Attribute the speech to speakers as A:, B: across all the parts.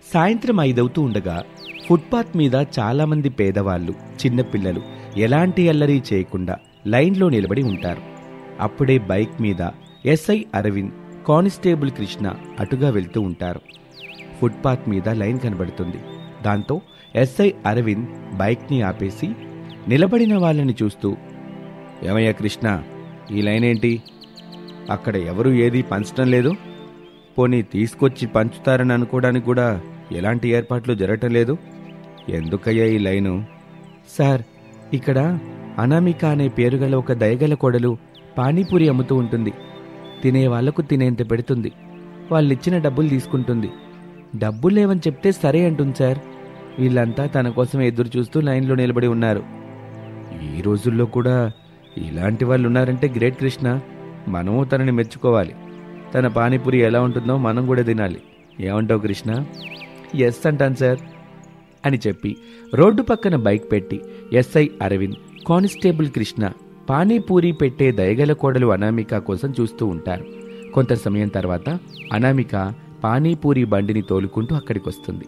A: సాయంత్రం 5 ఉండగా ఫుట్పాత్ మీద చాలామంది పేదవాళ్ళు, చిన్నపిల్లలు ఎలాంటి అల్లరి చేయకుండా లైన్లో నిలబడి ఉంటారు. అప్పుడే బైక్ మీద ఎస్ఐ అరవింద్, కానిస్టేబుల్ కృష్ణ అటుగా వెళ్తూ ఉంటారు. ఫుట్పాత్ మీద లైన్ కనబడుతుంది. దాంతో ఎస్ఐ అరవింద్ బైక్ని ఆపేసి నిలబడిన వాళ్ళని చూస్తూ, ఏమయ్యా కృష్ణ, ఈ లైన్ ఏంటి? అక్కడ ఎవరు ఏది పంచడం లేదు. పోనీ తీసుకొచ్చి పంచుతారని అనుకోవడానికి కూడా ఎలాంటి ఏర్పాట్లు జరగటం లేదు. ఎందుకయ్యా ఈ లైను? సార్, ఇక్కడ అనామిక అనే పేరుగల ఒక దయగల కోడలు పానీపూరి అమ్ముతూ ఉంటుంది. తినే వాళ్లకు తినేంత పెడుతుంది. వాళ్ళిచ్చిన డబ్బులు తీసుకుంటుంది. డబ్బులు లేవని చెప్తే సరే అంటుంది సార్. వీళ్ళంతా తన కోసం ఎదురు చూస్తూ లైన్లో నిలబడి ఉన్నారు. ఈ రోజుల్లో కూడా ఇలాంటి వాళ్ళు ఉన్నారంటే గ్రేట్ కృష్ణ. మనము తనని మెచ్చుకోవాలి. తన పానీపూరి ఎలా ఉంటుందో మనం కూడా తినాలి. ఏమంటావు కృష్ణ? ఎస్ అంటాను సార్ అని చెప్పి రోడ్డు పక్కన బైక్ పెట్టి ఎస్ఐ అరవింద్, కానిస్టేబుల్ కృష్ణ పానీపూరి పెట్టే దయగల కోడలు అనామిక కోసం చూస్తూ ఉంటారు. కొంత సమయం తర్వాత అనామిక పానీపూరి బండిని తోలుకుంటూ అక్కడికొస్తుంది.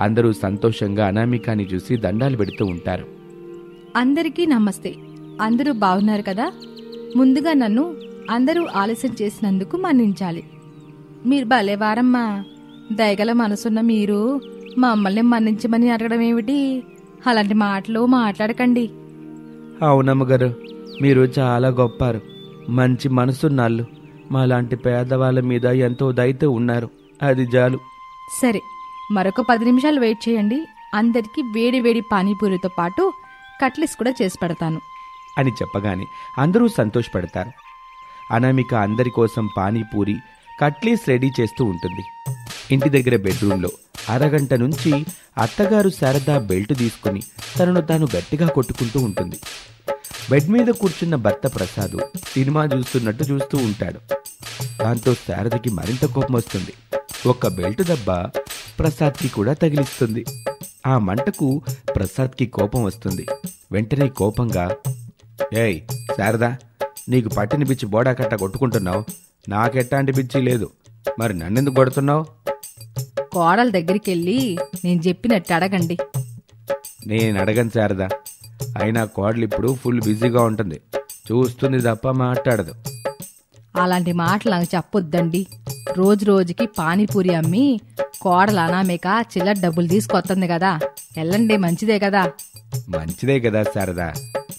A: అందరూ సంతోషంగా అనామికాని చూసి దండాలు పెడుతూ ఉంటారు.
B: అందరికీ నమస్తే. అందరూ బాగున్నారు కదా? ముందుగా నన్ను అందరూ ఆలస్యం చేసినందుకు మన్నించాలి. మీరు భలేవారమ్మా. దయగల మనసున్న మీరు మమ్మల్ని మన్నించమని అడగడం ఏమిటి? అలాంటి మాటలు మాట్లాడకండి.
A: అవునమ్మగారు, మీరు చాలా గొప్పారు. మంచి మనసున్నాళ్ళు. మాలాంటి పేదవాళ్ళ మీద ఎంతో దయతో ఉన్నారు. అది చాలు.
B: సరే, మరొక 10 నిమిషాలు వెయిట్ చేయండి. అందరికీ వేడి వేడి పానీపూరితో పాటు కట్లెట్స్ కూడా చేసి పెడతాను
A: అని చెప్పగానే అందరూ సంతోషపడతారు. అనామిక అందరి కోసం పానీపూరి, కట్లెట్స్ రెడీ చేస్తూ ఉంటుంది. ఇంటి దగ్గర బెడ్రూమ్లో అరగంట నుంచి అత్తగారు శారద బెల్ట్ తీసుకుని తనను తాను గట్టిగా కొట్టుకుంటూ ఉంటుంది. బెడ్ మీద కూర్చున్న భర్త ప్రసాద్ సినిమా చూస్తున్నట్టు చూస్తూ ఉంటాడు. దాంతో శారదకి మరింత కోపం వస్తుంది. ఒక్క బెల్ట్ దెబ్బ ప్రసాద్కి కూడా తగిలిస్తుంది. ఆ మంటకు ప్రసాద్కి కోపం వస్తుంది. వెంటనే కోపంగా, ఏయ్ శారదా, నీకు పట్టిన పిచ్చి బోడా కట్ట కొట్టుకుంటున్నావు. నాకెట్టాంటి పిచ్చి లేదు. మరి నన్నెందుకు కొడుతున్నావు?
B: కోడల దగ్గరికి వెళ్ళి నేను చెప్పినట్టు అడగండి.
A: నేను అడగను శారదా. అయినా కోడలు ఇప్పుడు ఫుల్ బిజీగా ఉంటుంది. చూస్తుంది తప్ప మాట్లాడదు.
B: అలాంటి మాటలు నాకు చెప్పొద్దండి. రోజు రోజుకి పానీపూరి అమ్మి కోడల అనామిక చిల్లర డబ్బులు తీసుకొస్తుంది కదా. వెళ్ళండి, మంచిదే కదా.
A: మంచిదే కదా శారదా.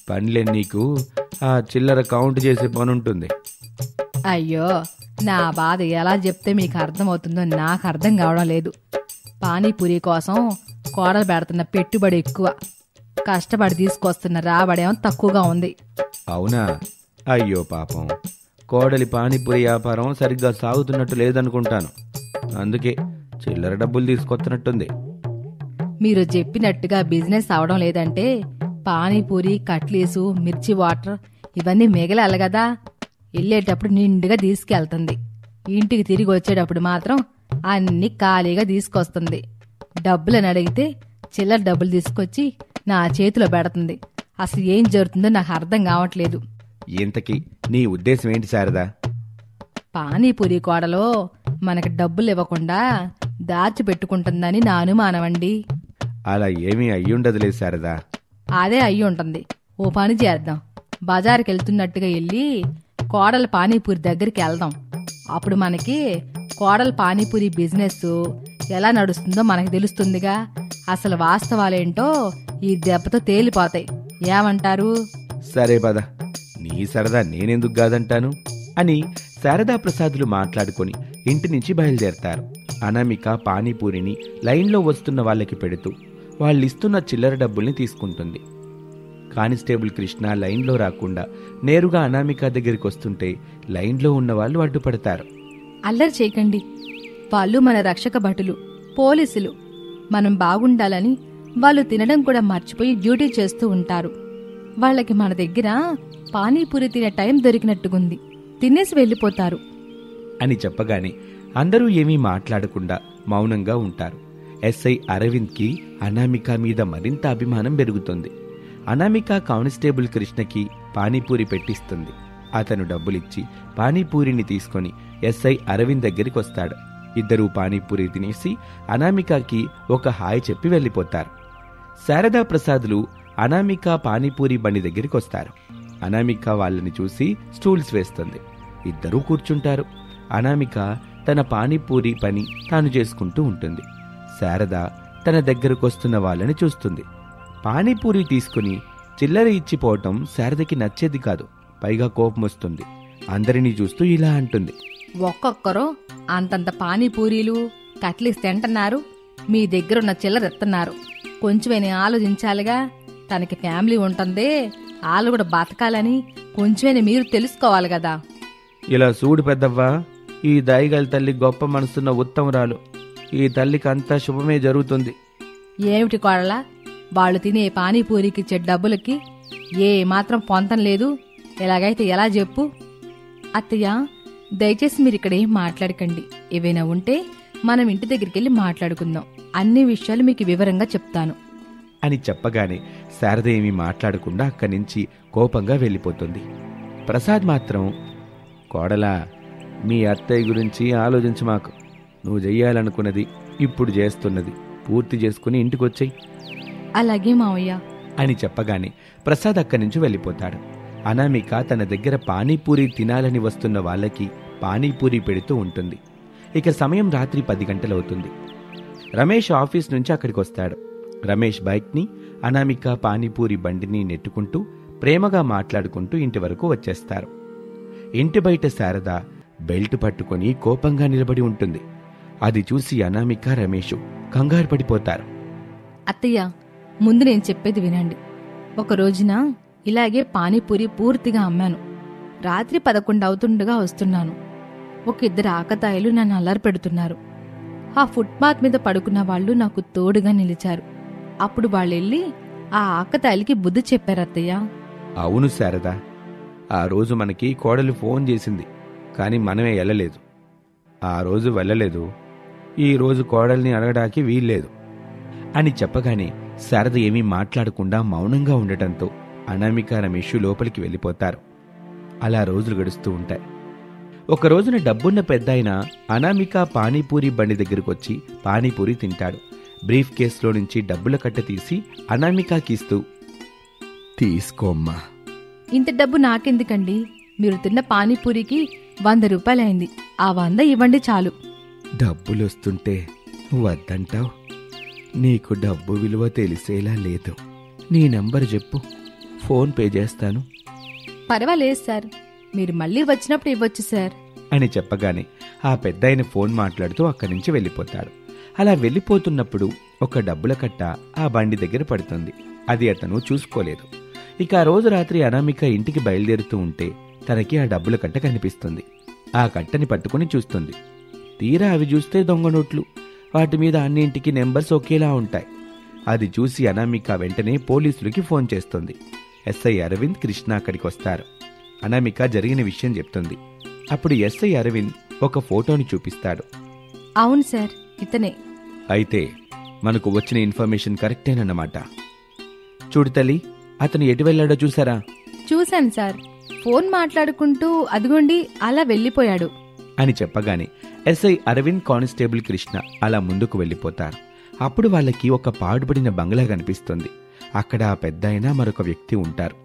A: పనిలే నీకు ఆ చిల్లర కౌంట్ చేసే పని ఉంటుంది.
B: అయ్యో, నా బాధ ఎలా చెప్తే మీకు అర్థమవుతుందో నాకు అర్థం కావడం లేదు. పానీపూరి కోసం కోడలు పెడుతున్న పెట్టుబడి ఎక్కువ, కష్టపడి తీసుకొస్తున్న రాబడేమో తక్కువగా ఉంది.
A: అవునా? అయ్యో పాపం. కోడలి పానీపూరి వ్యాపారం సరిగ్గా సాగుతున్నట్టు లేదనుకుంటాను. అందుకే చిల్లర డబ్బులు తీసుకొస్తున్నట్టుంది.
B: మీరు చెప్పినట్టుగా బిజినెస్ అవడం లేదంటే పానీపూరి, కట్లీసు, మిర్చి వాటర్ ఇవన్నీ మిగలాలి కదా. వెళ్ళేటప్పుడు నిండుగా తీసుకెళ్తుంది. ఇంటికి తిరిగి వచ్చేటప్పుడు మాత్రం అన్ని ఖాళీగా తీసుకొస్తుంది. డబ్బులని అడిగితే చిల్లర డబ్బులు తీసుకొచ్చి నా చేతిలో పెడుతుంది. అసలు ఏం జరుగుతుందో నాకు అర్థం కావట్లేదు.
A: ఇంతకీ నీ ఉద్దేశం ఏంటి శారదా?
B: పానీపూరి కోడలో మనకి డబ్బులు ఇవ్వకుండా దాచిపెట్టుకుంటుందని నా అనుమానమండి.
A: అలా ఏమీ అయ్యుండదులే శారదా.
B: అదే అయ్యి ఉంటుంది. ఓ పని చేద్దాం. బజారుకి వెళ్తున్నట్టుగా వెళ్ళి కోడల పానీపూరి దగ్గరికి వెళ్దాం. అప్పుడు మనకి కోడల పానీపూరి బిజినెస్ ఎలా నడుస్తుందో మనకి తెలుస్తుందిగా. అసలు వాస్తవాలేంటో ఈ దెబ్బతో తేలిపోతాయి. ఏమంటారు?
A: సరే పద. నీ సరదా నేనెందుకు కాదంటాను అని శారదా ప్రసాదులు మాట్లాడుకొని ఇంటి నుంచి బయలుదేరతారు. అనామిక పానీపూరిని లైన్లో వస్తున్న వాళ్ళకి పెడుతూ వాళ్ళిస్తున్న చిల్లర డబ్బుల్ని తీసుకుంటుంది. కానిస్టేబుల్ కృష్ణ లైన్లో రాకుండా నేరుగా అనామిక దగ్గరికి వస్తుంటే లైన్లో ఉన్న వాళ్ళు అడ్డుపడతారు.
B: అల్లరి చేయకండి. వాళ్ళు మన రక్షక భటులు, పోలీసులు. మనం బాగుండాలని వాళ్ళు తినడం కూడా మర్చిపోయి డ్యూటీ చేస్తూ ఉంటారు. వాళ్ళకి మన దగ్గర పానీపూరి తినే టైం దొరికినట్టుగుంది. తినేసి వెళ్ళిపోతారు
A: అని చెప్పగానే అందరూ ఏమీ మాట్లాడకుండా మౌనంగా ఉంటారు. ఎస్ఐ అరవింద్కి అనామిక మీద మరింత అభిమానం పెరుగుతుంది. అనామిక కానిస్టేబుల్ కృష్ణకి పానీపూరి పెట్టిస్తుంది. అతను డబ్బులిచ్చి పానీపూరిని తీసుకొని ఎస్ఐ అరవింద్ దగ్గరికి వస్తాడు. ఇద్దరూ పానీపూరి తినేసి అనామికకి ఒక హాయ్ చెప్పి వెళ్ళిపోతారు. శారదా ప్రసాదులు అనామిక పానీపూరి బండి దగ్గరికి వస్తారు. అనామిక వాళ్ళని చూసి స్టూల్స్ వేస్తుంది. ఇద్దరూ కూర్చుంటారు. అనామిక తన పానీపూరి పని తాను చేసుకుంటూ ఉంటుంది. శారద తన దగ్గరకొస్తున్న వాళ్ళని చూస్తుంది. పానీపూరి తీసుకుని చిల్లర ఇచ్చిపోవటం శారదకి నచ్చేది కాదు. పైగా కోపం వస్తుంది. అందరినీ చూస్తూ ఇలా అంటుంది,
B: ఒక్కొక్కరు అంతంత పానీపూరీలు కట్లీస్ తింటున్నారు, మీ దగ్గరున్న చిల్లర ఎత్తున్నారు. కొంచెమైనా ఆలోచించాలిగా. తనకి ఫ్యామిలీ ఉంటుంది, వాళ్ళు కూడా బతకాలని కొంచెమైనా మీరు తెలుసుకోవాలి కదా.
A: ఇలా చూడు పెద్దవ్వా, ఈ దయగల తల్లి గొప్ప మనసున్న ఉత్తమరాలు. ఈ తల్లికి అంతా శుభమే జరుగుతుంది.
B: ఏమిటి కోడలా, వాళ్ళు తినే పానీపూరికి ఇచ్చే డబ్బులకి ఏ మాత్రం పొంతం లేదు. ఎలాగైతే ఎలా చెప్పు. అత్తయ్య, దయచేసి మీరు ఇక్కడ ఏం మాట్లాడకండి. ఏవైనా ఉంటే మనం ఇంటి దగ్గరికి వెళ్ళి మాట్లాడుకుందాం. అన్ని విషయాలు మీకు వివరంగా చెప్తాను
A: అని చెప్పగానే శారద ఏమీ మాట్లాడకుండా అక్కడి నుంచి కోపంగా వెళ్ళిపోతుంది. ప్రసాద్ మాత్రం, కోడలా, మీ అత్తయ్య గురించి ఆలోచించు. మాకు నువ్వు చెయ్యాలనుకున్నది ఇప్పుడు చేస్తున్నది పూర్తి చేసుకుని ఇంటికొచ్చేయి
B: అలాగే మావయ్య
A: అని చెప్పగానే ప్రసాద్ అక్కడి నుంచి వెళ్ళిపోతాడు. అనామిక తన దగ్గర పానీపూరి తినాలని వస్తున్న వాళ్ళకి పానీపూరి పెడుతూ ఉంటుంది. ఇక సమయం రాత్రి 10 గంటలవుతుంది. రమేష్ ఆఫీస్ నుంచి అక్కడికి వస్తాడు. రమేష్ బైక్ని, అనామిక పానీపూరి బండిని నెట్టుకుంటూ ప్రేమగా మాట్లాడుకుంటూ ఇంటి వరకు వచ్చేస్తారు. ఇంటి బయట శారద బెల్ట్ పట్టుకుని కోపంగా నిలబడి ఉంటుంది. అది చూసి అనామిక, రమేష్ కంగారు పడిపోతారు.
B: అత్తయ్య, ముందు నేను చెప్పేది వినండి. ఒక రోజున ఇలాగే పానీపూరి పూర్తిగా అమ్మాను. రాత్రి 11 అవుతుండగా వస్తున్నాను. ఒక ఇద్దరు ఆకతాయిలు నన్ను అల్లరి పెడుతున్నారు. ఆ ఫుట్పాత్ మీద పడుకున్న వాళ్ళు నాకు తోడుగా నిలిచారు. అప్పుడు వాళ్ళెళ్ళి ఆ ఆకతాయిలకి బుద్ధి చెప్పారు అత్తయ్య.
A: అవును శారద, ఆ రోజు మనకి కోడలు ఫోన్ చేసింది, కానీ మనమే వెళ్ళలేదు. ఆ రోజు వెళ్ళలేదు, ఈ రోజు కోడల్ని అడగడానికి వీల్లేదు అని చెప్పగానే శారద ఏమీ మాట్లాడకుండా మౌనంగా ఉండటంతో అనామిక, రమేష్ లోపలికి వెళ్ళిపోతారు. అలా రోజులు గడుస్తూ ఉంటాయి. ఒక రోజున డబ్బున్న పెద్దాయన అనామిక పానీపూరి బండి దగ్గరకొచ్చి పానీపూరి తింటాడు. బ్రీఫ్ కేసులో నుంచి డబ్బుల కట్ట తీసి అనామికకిస్తూ, తీసుకోమ్మా.
B: ఇంత డబ్బు నాకెందుకండి? మీరు తిన్న పానీపూరికి 100 రూపాయలైంది. ఆ 100 ఇవ్వండి చాలు.
A: డబ్బులొస్తుంటే వద్దంటావు? నీకు డబ్బు విలువ తెలిసేలా లేదు. నీ నంబర్ చెప్పు, ఫోన్ పే చేస్తాను.
B: పర్వాలేదు సార్, మీరు మళ్ళీ వచ్చినప్పుడు ఇవ్వచ్చు సార్
A: అని చెప్పగానే ఆ పెద్దాయన ఫోన్ మాట్లాడుతూ అక్కడి నుంచి వెళ్ళిపోతాడు. అలా వెళ్ళిపోతున్నప్పుడు ఒక డబ్బుల కట్ట ఆ బండి దగ్గర పడుతుంది. అది అతను చూసుకోలేదు. ఇక ఆ రోజు రాత్రి అనామిక ఇంటికి బయలుదేరుతూ ఉంటే తనకి ఆ డబ్బుల కట్ట కనిపిస్తుంది. ఆ కట్టని పట్టుకుని చూస్తుంది. తీరా అవి చూస్తే దొంగ నోట్లు. వాటి మీద అన్నింటికి నెంబర్స్ ఒకేలా ఉంటాయి. అది చూసి అనామిక వెంటనే పోలీసులకి ఫోన్ చేస్తుంది. ఎస్ఐ అరవింద్, కృష్ణ అక్కడికి వస్తారు. అనామిక జరిగిన విషయం చెప్తుంది. అప్పుడు ఎస్ఐ అరవింద్ ఒక ఫోటోని చూపిస్తాడు.
B: అవును సార్, ఇతనే.
A: అయితే మనకు వచ్చిన ఇన్ఫర్మేషన్ కరెక్టేనన్నమాట. చూడు తల్లి, అతను ఎటు వెళ్ళాడో చూసారా?
B: చూశాను సార్, ఫోన్ మాట్లాడుకుంటూ అదిగోండి అలా వెళ్ళిపోయాడు
A: అని చెప్పగానే ఎస్ఐ అరవింద్, కానిస్టేబుల్ కృష్ణ అలా ముందుకు వెళ్ళిపోతారు. అప్పుడు వాళ్ళకి ఒక పాడుపడిన బంగ్లా కనిపిస్తుంది. అక్కడ ఆ పెద్దాయన, మరొక వ్యక్తి ఉంటారు.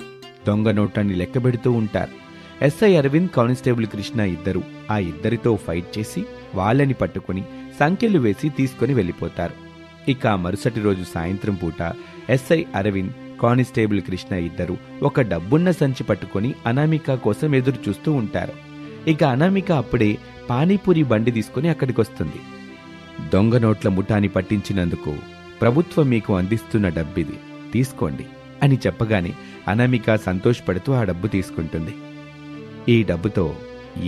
A: దొంగ నోట్లని లెక్కబెడుతూ ఉంటారు. ఎస్ఐ అరవింద్, కానిస్టేబుల్ కృష్ణ ఇద్దరు ఆ ఇద్దరితో ఫైట్ చేసి వాళ్ళని పట్టుకుని సంఖ్యలు వేసి తీసుకుని వెళ్ళిపోతారు. ఇక మరుసటి రోజు సాయంత్రం పూట ఎస్ఐ అరవింద్, కానిస్టేబుల్ కృష్ణ ఇద్దరు ఒక డబ్బున్న సంచి పట్టుకుని అనామిక కోసం ఎదురు చూస్తూ ఉంటారు. ఇక అనామిక అప్పుడే పానీపూరి బండి తీసుకుని అక్కడికొస్తుంది. దొంగ నోట్ల ముఠాని పట్టించినందుకు ప్రభుత్వం మీకు అందిస్తున్న డబ్బిది, తీసుకోండి అని చెప్పగానే అనామిక సంతోషపడుతూ ఆ డబ్బు తీసుకుంటుంది. ఈ డబ్బుతో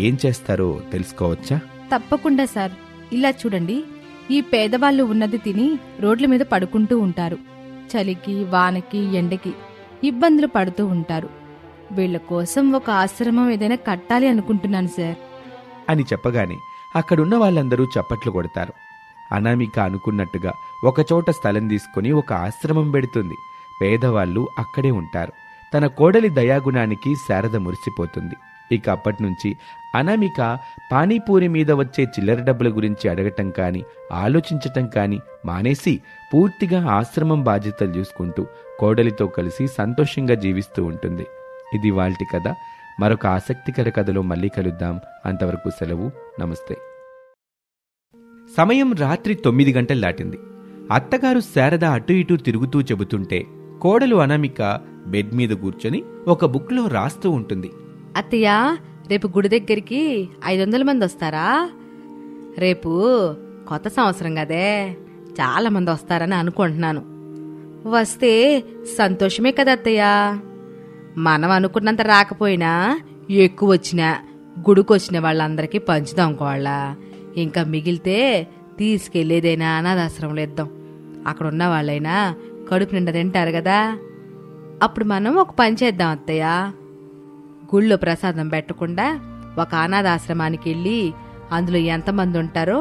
A: ఏం చేస్తారో తెలుసుకోవచ్చా?
B: తప్పకుండా సార్. ఇలా చూడండి, ఈ పేదవాళ్ళు ఉన్నది తిని రోడ్ల మీద పడుకుంటూ ఉంటారు. చలికి, వానకి, ఎండకి ఇబ్బందులు పడుతూ ఉంటారు. వీళ్ల కోసం ఒక ఆశ్రమం ఏదైనా కట్టాలి అనుకుంటున్నాను సార్
A: అని చెప్పగానే అక్కడున్న వాళ్ళందరూ చప్పట్లు కొడతారు. అనామిక అనుకున్నట్టుగా ఒకచోట స్థలం తీసుకుని ఒక ఆశ్రమం పెడుతుంది. పేదవాళ్ళు అక్కడే ఉంటారు. తన కోడలి దయాగుణానికి శారద మురిసిపోతుంది. ఇక అప్పటి నుంచి అనామిక పానీపూరి మీద వచ్చే చిల్లర డబ్బుల గురించి అడగటం కానీ ఆలోచించటం కానీ మానేసి పూర్తిగా ఆశ్రమం బాధ్యతలు చూసుకుంటూ కోడలితో కలిసి సంతోషంగా జీవిస్తూ ఉంటుంది. ఇది వాల్టి కథ. మరొక ఆసక్తికర కథలో మళ్ళీ కలుద్దాం. అంతవరకు సెలవు. నమస్తే. సమయం రాత్రి 9 గంటలు దాటింది. అత్తగారు శారద అటు ఇటూ తిరుగుతూ చెబుతుంటే కోడలు అనామిక బెడ్ మీద కూర్చొని ఒక బుక్లో రాస్తూ ఉంటుంది.
B: అత్తయ్య, రేపు గుడి దగ్గరికి 500 మంది వస్తారా? రేపు కొత్త సంవత్సరం కదే, చాలా మంది వస్తారని అనుకుంటున్నాను. వస్తే సంతోషమే కదా అత్తయ్య. మనం అనుకున్నంత రాకపోయినా ఎక్కువ వచ్చినా గుడికొచ్చిన వాళ్ళందరికీ పంచుదాం కోళ్ళ. ఇంకా మిగిలితే తీసుకెళ్లేదైనా అనాథాశ్రమంలో ఇద్దాం. అక్కడ ఉన్న వాళ్ళైనా కడుపు నిండా తింటారు కదా. అప్పుడు మనం ఒక పని చేద్దాం అత్తయ్య. గుళ్ళో ప్రసాదం పెట్టకుండా ఒక అనాథాశ్రమానికి వెళ్ళి అందులో ఎంతమంది ఉంటారో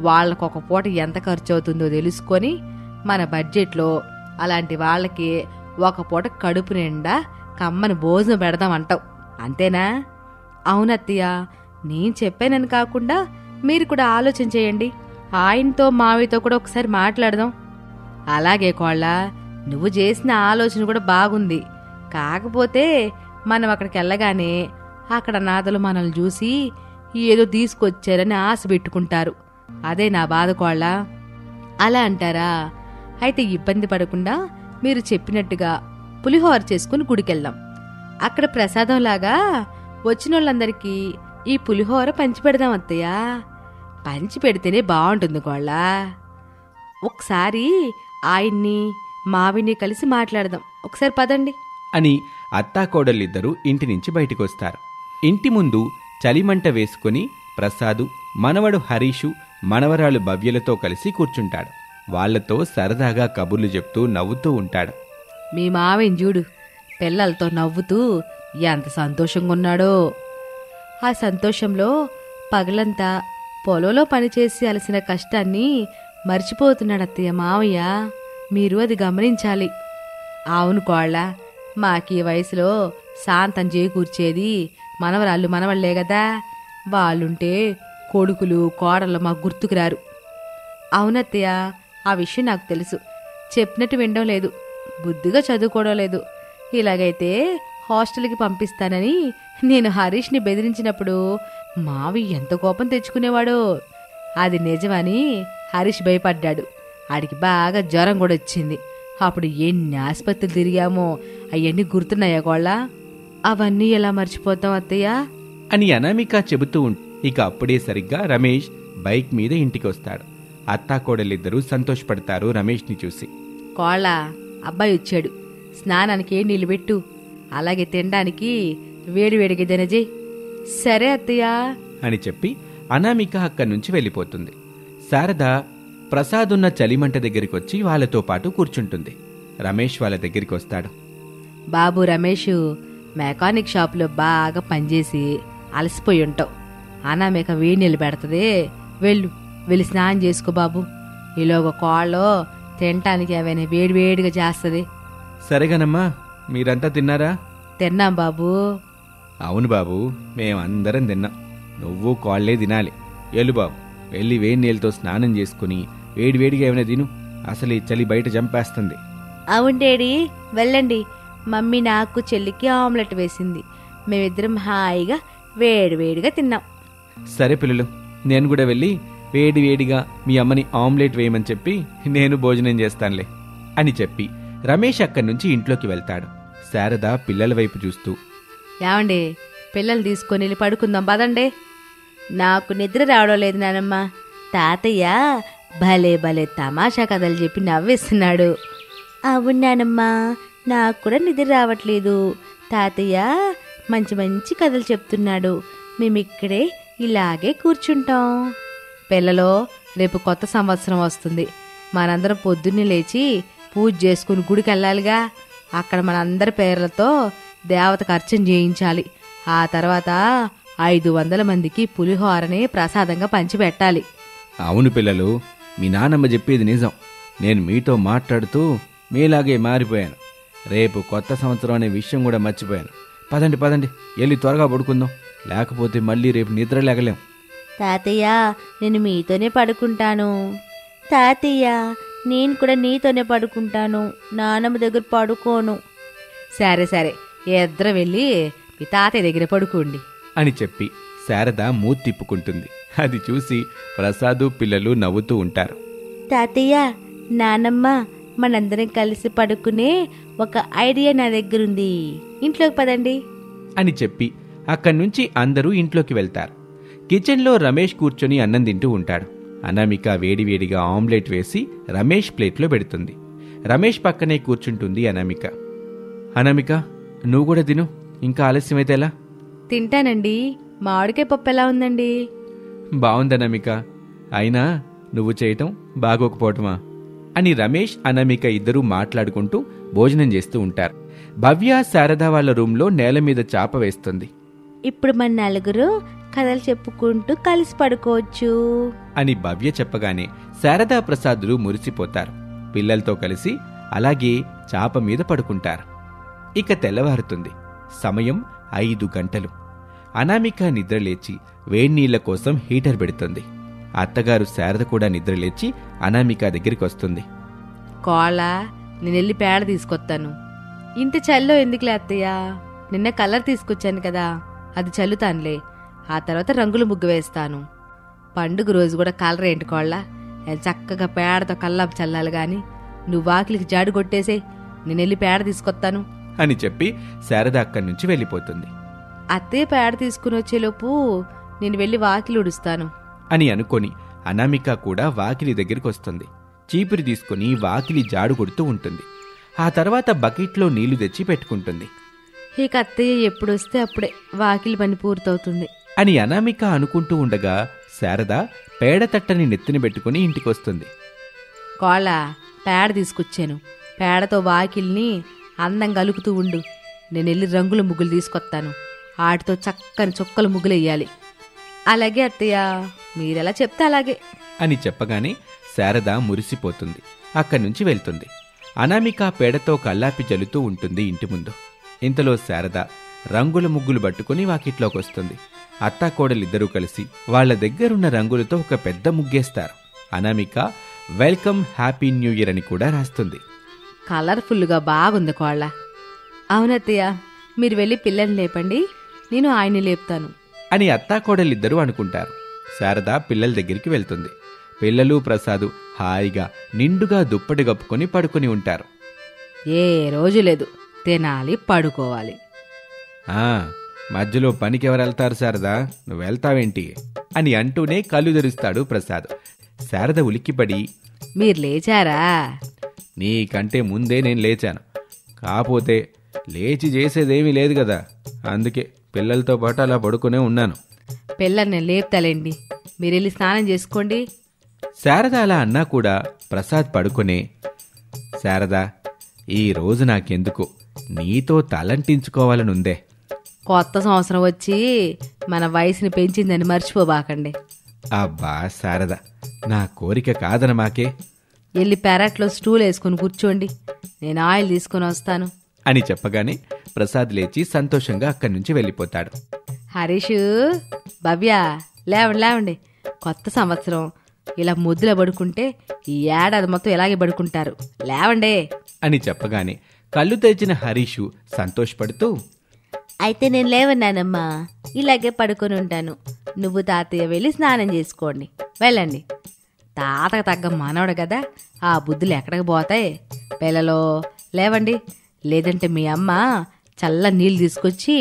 B: వాళ్ళకొక పూట ఎంత ఖర్చు అవుతుందో తెలుసుకొని మన బడ్జెట్లో అలాంటి వాళ్ళకి ఒక పూట కడుపు నిండా కమ్మని భోజనం పెడదామంటావు, అంతేనా? అవునత్తయ్య, నేను చెప్పానని కాకుండా మీరు కూడా ఆలోచన చేయండి. ఆయనతో మావితో కూడా ఒకసారి మాట్లాడదాం. అలాగే కోళ్ళ, నువ్వు చేసిన ఆలోచన కూడా బాగుంది. కాకపోతే మనం అక్కడికి వెళ్ళగానే అక్కడ నాథలు మనల్ని చూసి ఏదో తీసుకొచ్చారని ఆశ పెట్టుకుంటారు. అదే నా బాధ కోళ్ళ. అలా అంటారా? అయితే ఇబ్బంది పడకుండా మీరు చెప్పినట్టుగా పులిహోర చేసుకుని గుడికెళ్దాం. అక్కడ ప్రసాదంలాగా వచ్చిన వాళ్ళందరికీ ఈ పులిహోర పంచిపెడదాం అత్తయ్య. పంచి పెడితేనే బాగుంటుంది కోళ్ళ. ఒకసారి ఆయన్ని మావిని కలిసి మాట్లాడదాం. ఒకసారి పదండి
A: అని అత్తాకోడలిద్దరూ ఇంటి నుంచి బయటికొస్తారు. ఇంటి ముందు చలిమంట వేసుకుని ప్రసాదు, మనవడు హరీషు, మనవరాలు భవ్యలతో కలిసి కూర్చుంటాడు. వాళ్లతో సరదాగా కబుర్లు చెప్తూ నవ్వుతూ ఉంటాడు.
B: మీ మావిని చూడు, పిల్లలతో నవ్వుతూ ఎంత సంతోషంగా ఉన్నాడో. ఆ సంతోషంలో పగలంతా పొలంలో పనిచేసి అలసిన కష్టాన్ని మర్చిపోతున్నాడు అత్తయ్య మావయ్య. మీరు అది గమనించాలి. అవును కోళ్ళ, మాకీ వయసులో శాంతం చేకూర్చేది మనవరాళ్ళు మనవళ్లే కదా. వాళ్ళుంటే కొడుకులు కోడళ్ళు మాకు గుర్తుకురారు. అవునత్తయ్య, ఆ విషయం నాకు తెలుసు. చెప్పినట్టు వినడం లేదు, బుద్ధిగా చదువుకోవడం లేదు. ఇలాగైతే హాస్టల్కి పంపిస్తానని నేను హరీష్ని బెదిరించినప్పుడు మావి ఎంత కోపం తెచ్చుకునేవాడో. అది నిజమని హరీష్ భయపడ్డాడు. ఆడికి బాగా జ్వరం కూడా వచ్చింది. అప్పుడు ఎన్ని ఆసుపత్రులు తిరిగామో అవన్నీ గుర్తున్నాయా కోళ్ళ? అవన్నీ ఎలా మర్చిపోతాం అత్తయ్య
A: అని అనామిక చెబుతూ ఇక అప్పుడే సరిగ్గా రమేష్ బైక్ మీద ఇంటికి వస్తాడు. అత్తాకోడలిద్దరూ సంతోషపడతారు రమేష్ని చూసి.
B: కోళ్ళ, అబ్బాయి వచ్చాడు. స్నానానికి ఏ నీళ్ళు పెట్టు, అలాగే తినడానికి వేడివేడిగా దనజే. సరే అత్తయ్య
A: అని చెప్పి అనామిక అక్కడి నుంచి వెళ్ళిపోతుంది. శారద ప్రసాదున్న చలిమంట దగ్గరికొచ్చి వాళ్ళతో పాటు కూర్చుంటుంది. రమేష్ వాళ్ళ దగ్గరికి వస్తాడు.
B: బాబు రమేష్, మెకానిక్ షాపులో బాగా పనిచేసి అలసిపోయి ఉంటావు. అనామిక వేడి నీళ్ళు పెడతదే, వెళ్ళి స్నానం చేసుకో బాబు. ఈలోగా కోళ్ళో తినటానికి ఏమైనా వేడివేడిగా చేస్తుంది.
A: సరేగానమ్మా, మీరంతా తిన్నారా?
B: తిన్నాం బాబు.
A: అవును బాబు, మేమందరం తిన్నాం. నువ్వు కోళ్లే తినాలి. ఎల్లు బాబు, వెళ్ళి వేడి నీళ్ళతో స్నానం చేసుకుని వేడివేడిగా ఏమైనా తిను. అసలు ఈ చలి బయట చంపేస్తుంది.
B: అవును డాడీ, వెళ్ళండి. మమ్మీ నాకు చెల్లికి ఆమ్లెట్ వేసింది. మేమిద్దరం హాయిగా వేడివేడిగా తిన్నాం.
A: సరే పిల్లలు, నేను కూడా వెళ్ళి వేడివేడిగా మీ అమ్మని ఆమ్లెట్ వేయమని చెప్పి నేను భోజనం చేస్తానులే అని చెప్పి రమేష్ అక్కడి నుంచి ఇంట్లోకి వెళ్తాడు. శారద పిల్లల వైపు చూస్తూ,
B: ఏమండి, పిల్లలు తీసుకొని వెళ్ళి పడుకుందాం పదండి. నాకు నిద్ర రావడం లేదు నానమ్మ. తాతయ్య భలే భలే తమాషా కథలు చెప్పి నవ్వేస్తున్నాడు. అవును నానమ్మా, నాకు కూడా నిద్ర రావట్లేదు. తాతయ్య మంచి మంచి కథలు చెప్తున్నాడు. మేమిక్కడే ఇలాగే కూర్చుంటాం. పిల్లలో, రేపు కొత్త సంవత్సరం వస్తుంది. మనందరం పొద్దున్నే లేచి పూజ చేసుకుని గుడికి వెళ్ళాలిగా. అక్కడ మనందరి పేర్లతో దేవతకు అర్చన చేయించాలి. ఆ తర్వాత 500 మందికి పులిహోరని ప్రసాదంగా పంచిపెట్టాలి.
A: అవును పిల్లలు, మీ నాన్నమ్మ చెప్పేది నిజం. నేను మీతో మాట్లాడుతూ మీలాగే మారిపోయాను. రేపు కొత్త సంవత్సరం అనే విషయం కూడా మర్చిపోయాను. పదండి వెళ్ళి త్వరగా పడుకుందాం. లేకపోతే మళ్ళీ రేపు నిద్ర లేగలేం.
C: తాతయ్య నేను మీతోనే పడుకుంటాను. తాతయ్య నేను కూడా నీతోనే పడుకుంటాను, నానమ్మ దగ్గర పడుకోను.
B: సరే సరే, ఇద్దరు వెళ్ళి మీ తాతయ్య దగ్గర పడుకోండి
A: అని చెప్పి శారద మూతి తిప్పుకుంటుంది. అది చూసి ప్రసాదు పిల్లలు నవ్వుతూ ఉంటారు.
C: తాతయ్య నానమ్మ మనందరం కలిసి పడుకునే ఒక ఐడియా నా దగ్గరుంది, ఇంట్లోకి పదండి
A: అని చెప్పి అక్కడి నుంచి అందరూ ఇంట్లోకి వెళ్తారు. కిచెన్లో రమేష్ కూర్చొని అన్నం తింటూ ఉంటాడు. అనామిక వేడివేడిగా ఆమ్లెట్ వేసి రమేష్ ప్లేట్లో పెడుతుంది. రమేష్ పక్కనే కూర్చుంటుంది అనామిక. అనామిక, నువ్వు కూడా తిను, ఇంకా ఆలస్యమైతే ఎలా?
B: తింటానండి. మామిడికాయ పప్పు ఎలా ఉందండి?
A: బావుందనామిక, అయినా నువ్వు చేయటం బాగోకపోవటమా అని రమేష్ అనామిక ఇద్దరూ మాట్లాడుకుంటూ భోజనం చేస్తూ ఉంటారు. భవ్య శారద వాళ్ళ రూంలో నేల మీద చాప వేస్తుంది.
C: ఇప్పుడు మన నలుగురు కథలు చెప్పుకుంటూ కలిసి పడుకోవచ్చు
A: అని భవ్య చెప్పగానే శారదా ప్రసాదులు మురిసిపోతారు. పిల్లలతో కలిసి అలాగే చాప మీద పడుకుంటారు. ఇక తెల్లవారుతుంది. సమయం 5 గంటలు. అనామిక నిద్రలేచి వేడినీళ్ల కోసం హీటర్ పెడుతుంది. అత్తగారు శారద కూడా నిద్రలేచి అనామిక దగ్గరికి వస్తుంది.
B: కోళ్ళ, నేనెళ్ళి పేడ తీసుకొస్తాను. ఇంత చల్లో ఎందుకులే అత్తయ్య, నిన్న కలర్ తీసుకొచ్చాను కదా, అది చల్లుతానులే. ఆ తర్వాత రంగుల ముగ్గు వేస్తాను. పండుగ రోజు కూడా కలర్ ఏంటి కోళ్ళ, చక్కగా పేడతో కల్లాపు చల్లాలి గాని నువ్వు వాకిలికి జాడు కొట్టేసే, నేనెళ్ళి పేడ తీసుకొస్తాను
A: అని చెప్పి శారద అక్కడి నుంచి వెళ్ళిపోతుంది.
B: అత్తయ్య పేడ తీసుకుని వచ్చేలోపు నేను వెళ్ళి వాకిలి ఉడుస్తాను
A: అని అనుకొని అనామిక కూడా వాకిలి దగ్గరికి వస్తుంది. చీపురు తీసుకుని వాకిలి జాడు కొడుతూ ఉంటుంది. ఆ తర్వాత బకెట్లో నీళ్లు తెచ్చి పెట్టుకుంటుంది.
B: ఇక అత్తయ్య ఎప్పుడొస్తే అప్పుడే వాకిలి పని పూర్తవుతుంది
A: అని అనామిక అనుకుంటూ ఉండగా శారద పేడ తట్టని నెత్తిన పెట్టుకుని ఇంటికొస్తుంది.
B: కోళ్ళ, పేడ తీసుకొచ్చాను. పేడతో వాకిల్ని అందంగా అలుకుతూ ఉండు, నేనెళ్ళి రంగుల ముగ్గులు తీసుకొస్తాను. వాటితో చక్కని చుక్కల ముగ్గులు వెయ్యాలి. అలాగే అత్తయ్య, మీరెలా చెప్తే అలాగే
A: అని చెప్పగానే శారద మురిసిపోతుంది. అక్కడి నుంచి వెళ్తుంది. అనామిక పేడతో కల్లాపి జల్లుతూ ఉంటుంది ఇంటి ముందు. ఇంతలో శారద రంగుల ముగ్గులు పట్టుకుని వాకిట్లోకొస్తుంది. అత్తాకోడలిద్దరూ కలిసి వాళ్ల దగ్గరున్న రంగులతో ఒక పెద్ద ముగ్గేస్తారు. Anamika welcome happy new year అని కూడా రాస్తుంది.
B: కలర్ఫుల్గా బాగుంది కోళ్ళ. అవునత్తయ్య, మీరు వెళ్ళి పిల్లల్ని లేపండి, నేను ఆయన్ని లేపుతాను
A: అని అత్తాకోడలిద్దరూ అనుకుంటారు. శారద పిల్లల దగ్గరికి వెళ్తుంది. పిల్లలు ప్రసాదు హాయిగా నిండుగా దుప్పటి కప్పుకొని పడుకుని ఉంటారు.
B: ఏ రోజు లేదు, తినాలి, పడుకోవాలి.
A: మధ్యలో పనికెవరెళ్తారు శారదా, నువ్వెళ్తావేంటి అని అంటూనే కళ్ళు తెరుస్తాడు ప్రసాద్. శారద ఉలిక్కిపడి,
B: మీరు లేచారా?
A: నీకంటే ముందే నేను లేచాను, కాపోతే లేచి చేసేదేమీ లేదు కదా, అందుకే పిల్లలతో పాటు అలా పడుకునే ఉన్నాను.
B: పిల్లల్ని నేను లేపుతాలేండి, మీరెళ్ళి స్నానం చేసుకోండి.
A: శారద అలా అన్నా కూడా ప్రసాద్ పడుకునే, శారదా, ఈ రోజు నాకెందుకు నీతో తలంటించుకోవాలనుందే.
B: కొత్త సంవత్సరం వచ్చి మన వయసుని పెంచిందని మర్చిపోబాకండి.
A: అబ్బా శారద, నా కోరిక కాదనమాకే.
B: వెళ్ళి పెరట్లో స్టూల్ వేసుకుని కూర్చోండి, నేను ఆయిల్ తీసుకుని వస్తాను
A: అని చెప్పగానే ప్రసాద్ లేచి సంతోషంగా అక్కడి నుంచి వెళ్ళిపోతాడు.
B: హరీష్, భవ్య, లేవండి లేవండి, కొత్త సంవత్సరం ఇలా ముద్దులో పడుకుంటే ఈ ఏడాది మొత్తం ఇలాగే పడుకుంటారు, లేవండే
A: అని చెప్పగానే కళ్ళు తెరిచిన హరీషు సంతోషపడుతూ,
C: అయితే నేను లేవన్నానమ్మా, ఇలాగే పడుకొని ఉంటాను. నువ్వు తాతయ్య వెళ్ళి స్నానం చేసుకోండి, వెళ్ళండి.
B: తాతకు తగ్గ మనవడు కదా, ఆ బుద్ధులు ఎక్కడికి పోతాయి? పిల్లలో లేవండి, లేదంటే మీ అమ్మ చల్ల నీళ్ళు తీసుకొచ్చి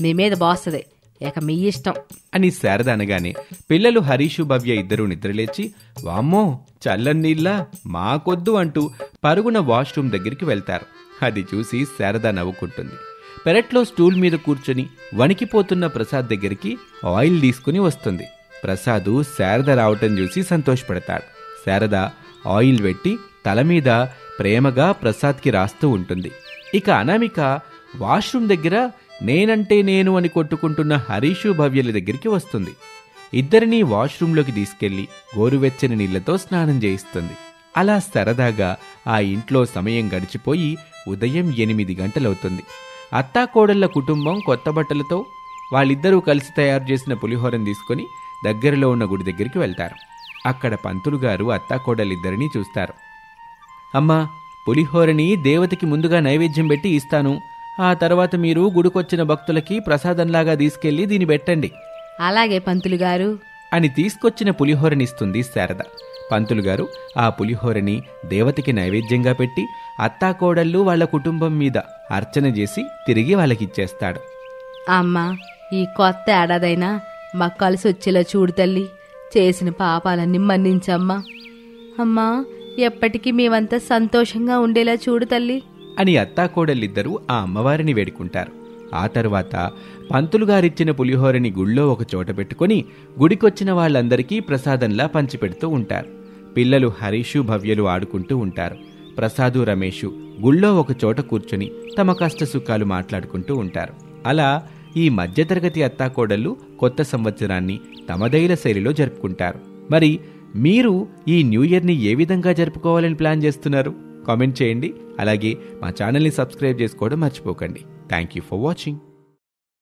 B: మీ మీద బాస్తుంది, ఇక మీ ఇష్టం
A: అని శారద అనగానే పిల్లలు హరీషు భవ్య ఇద్దరూ నిద్రలేచి, వామ్మో చల్లని నీళ్ళ మాకొద్దు అంటూ పరుగున వాష్రూమ్ దగ్గరికి వెళ్తారు. అది చూసి శారద నవ్వుకుంటుంది. పెరట్లో స్టూల్ మీద కూర్చొని వణికిపోతున్న ప్రసాద్ దగ్గరికి ఆయిల్ తీసుకుని వస్తుంది. ప్రసాదు శారద రావటం చూసి సంతోషపడతాడు. శారద ఆయిల్ పెట్టి తల మీద ప్రేమగా ప్రసాద్కి రాస్తూ ఉంటుంది. ఇక అనామిక వాష్రూమ్ దగ్గర నేనంటే నేను అని కొట్టుకుంటున్న హరీషు భవ్యల దగ్గరికి వస్తుంది. ఇద్దరినీ వాష్రూంలోకి తీసుకెళ్లి గోరువెచ్చని నీళ్లతో స్నానం చేయిస్తుంది. అలా సరదాగా ఆ ఇంట్లో సమయం గడిచిపోయి ఉదయం 8 గంటలవుతుంది. అత్తాకోడళ్ల కుటుంబం కొత్త బట్టలతో వాళ్ళిద్దరూ కలిసి తయారు చేసిన పులిహోరను తీసుకొని దగ్గరలో ఉన్న గుడి దగ్గరికి వెళ్తారు. అక్కడ పంతులు గారు అత్తాకోడలిద్దరినీ చూస్తారు. అమ్మా, పులిహోరని దేవతకి ముందుగా నైవేద్యం పెట్టి ఇస్తాను. ఆ తర్వాత మీరు గుడికొచ్చిన భక్తులకి ప్రసాదంలాగా తీసుకెళ్లి దీన్ని పెట్టండి
C: అలాగే పంతులు గారు
A: అని తీసుకొచ్చిన పులిహోరనిస్తుంది శారద. పంతులు గారు ఆ పులిహోరని దేవతకి నైవేద్యంగా పెట్టి అత్తాకోడళ్ళు వాళ్ల కుటుంబం మీద అర్చన చేసి తిరిగి వాళ్ళకిచ్చేస్తాడు.
C: అమ్మా, ఈ కొత్త ఏడాదైనా మాకు కలిసి వచ్చేలా చూడు తల్లి. చేసిన పాపాలన్నీ మన్నించమ్మా. అమ్మా, ఎప్పటికీ మేమంతా సంతోషంగా ఉండేలా చూడు తల్లి
A: అని అత్తాకోడళ్ళిద్దరూ ఆ అమ్మవారిని వేడుకుంటారు. ఆ తరువాత పంతులు గారిచ్చిన పులిహోరని గుళ్ళో ఒక చోట పెట్టుకుని గుడికొచ్చిన వాళ్ళందరికీ ప్రసాదంలా పంచిపెడుతూ ఉంటారు. పిల్లలు హరీషు, భవ్యలు ఆడుకుంటూ ఉంటారు. ప్రసాదు, రమేషు గుళ్ళో ఒక చోట కూర్చొని తమ కష్టసుఖాలు మాట్లాడుకుంటూ ఉంటారు. అలా ఈ మధ్యతరగతి అత్తాకోడళ్ళు కొత్త సంవత్సరాన్ని తమదైన శైలిలో జరుపుకుంటారు. మరి మీరు ఈ న్యూ ఇయర్ని ఏ విధంగా జరుపుకోవాలని ప్లాన్ చేస్తున్నారు? కామెంట్ చేయండి. అలాగే మా ఛానల్ని సబ్స్క్రైబ్ చేసుకోవడం మర్చిపోకండి. Thank you for watching.